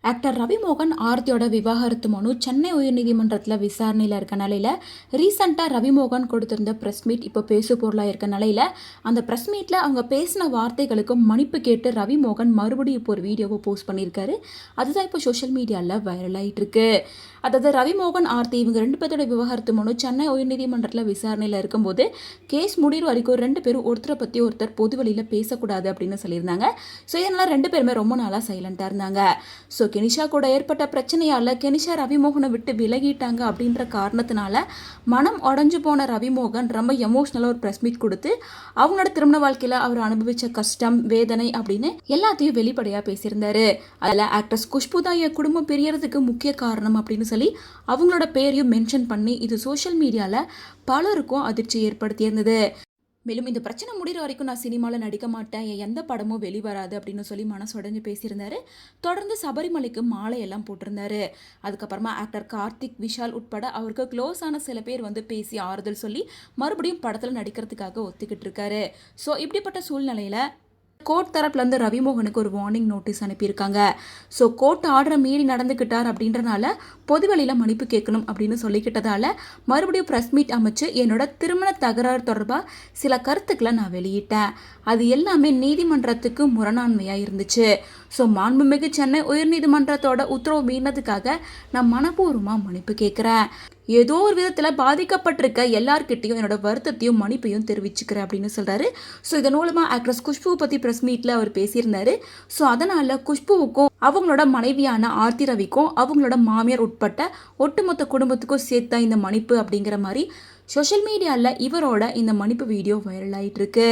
Actor Ravi Mohan ஆர்த்தியோட விவாகரத்து மனு சென்னை உயர்நீதிமன்றத்தில் விசாரணையில் இருக்க நிலையில் ரீசெண்டாக ரவிமோகன் கொடுத்திருந்த ப்ரெஸ் மீட் இப்போ பேசு பொருளாக இருக்க நிலையில் அந்த ப்ரெஸ் மீட்டில் அவங்க பேசின வார்த்தைகளுக்கு மன்னிப்பு கேட்டு ரவிமோகன் மறுபடியும் இப்போ ஒரு வீடியோவை போஸ்ட் பண்ணியிருக்காரு. அதுதான் இப்போ சோஷியல் மீடியாவில் வைரல் ஆகிட்டு இருக்கு. அதாவது ரவிமோகன் ஆர்த்தி இவங்க ரெண்டு பேர்த்தோட விவாகரத்து மனு சென்னை உயர்நீதிமன்றத்தில் விசாரணையில் இருக்கும்போது கேஸ் முடிவு வரைக்கும் ரெண்டு பேரும் ஒருத்தரை பற்றி ஒருத்தர் பொது வழியில் பேசக்கூடாது அப்படின்னு சொல்லியிருந்தாங்க. ஸோ இதனால் ரெண்டு பேருமே ரொம்ப நாளாக சைலண்டாக இருந்தாங்க. ஸோ கெனிஷா கூட ஏற்பட்ட பிரச்சனையால் கெனிஷா ரவிமோகனை விட்டு விலகிட்டாங்க அப்படின்ற காரணத்தினால மனம் உடஞ்சு போன ரவிமோகன் ரொம்ப எமோஷ்னலாக ஒரு ப்ரெஸ் மீட் கொடுத்து அவங்களோட திருமண வாழ்க்கையில் அவர் அனுபவித்த கஷ்டம் வேதனை அப்படின்னு எல்லாத்தையும் வெளிப்படையாக பேசியிருந்தாரு. அதில் ஆக்ட்ரஸ் குஷ்பு தான் என் குடும்பம் பிரியறதுக்கு முக்கிய காரணம் அப்படின்னு சொல்லி அவங்களோட பேரையும் மென்ஷன் பண்ணி இது சோஷியல் மீடியாவில் பலருக்கும் அதிர்ச்சி ஏற்படுத்தியிருந்தது. மேலும் இந்த பிரச்சனை முடிகிற வரைக்கும் நான் சினிமாவில் நடிக்க மாட்டேன், என் எந்த படமும் வெளிவராது அப்படின்னு சொல்லி மனசு உடஞ்சு பேசியிருந்தாரு. தொடர்ந்து சபரிமலைக்கு மாலையெல்லாம் போட்டிருந்தாரு. அதுக்கப்புறமா ஆக்டர் கார்த்திக், விஷால் உட்பட அவருக்கு க்ளோஸான சில பேர் வந்து பேசி ஆறுதல் சொல்லி மறுபடியும் படத்தில் நடிக்கிறதுக்காக ஒத்துக்கிட்டு இருக்காரு. ஸோ இப்படிப்பட்ட சூழ்நிலையில் கோர்ட் தரப்புலேருந்து ரவிமோகனுக்கு ஒரு வார்னிங் நோட்டீஸ் அனுப்பியிருக்காங்க. ஸோ கோர்ட் ஆர்டரை மீறி நடந்துக்கிட்டார் அப்படின்றனால பொது வழியில் மன்னிப்பு கேட்கணும் அப்படின்னு சொல்லிக்கிட்டதால மறுபடியும் ப்ரெஸ் மீட் அமைச்சு என்னோட திருமண தகராறு தொடர்பாக சில கருத்துக்களை நான் வெளியிட்டேன். அது எல்லாமே நீதிமன்றத்துக்கு முரணாண்மையாக இருந்துச்சு. ஸோ மாண்புமிகு சென்னை உயர்நீதிமன்றத்தோட உத்தரவு மீறினதுக்காக நான் மனப்பூர்வமாக மன்னிப்பு கேட்குறேன். ஏதோ ஒரு விதத்தில் பாதிக்கப்பட்டிருக்க எல்லார்கிட்டையும் என்னோட வருத்தத்தையும் மன்னிப்பையும் தெரிவிச்சுக்கிறேன் அப்படின்னு சொல்கிறாரு. ஸோ இதன் மூலமாக ஆக்ட்ரஸ் குஷ்புவை பற்றி ப்ரெஸ் மீட்டில் அவர் பேசியிருந்தாரு. ஸோ அதனால் குஷ்புவுக்கும் அவங்களோட மனைவியான ஆர்த்தி ரவிக்கும் அவங்களோட மாமியார் உட்பட்ட ஒட்டுமொத்த குடும்பத்துக்கும் சேர்த்தா இந்த மன்னிப்பு அப்படிங்கிற மாதிரி சோஷியல் மீடியாவில் இவரோட இந்த மன்னிப்பு வீடியோ வைரல் ஆகிட்டு இருக்கு.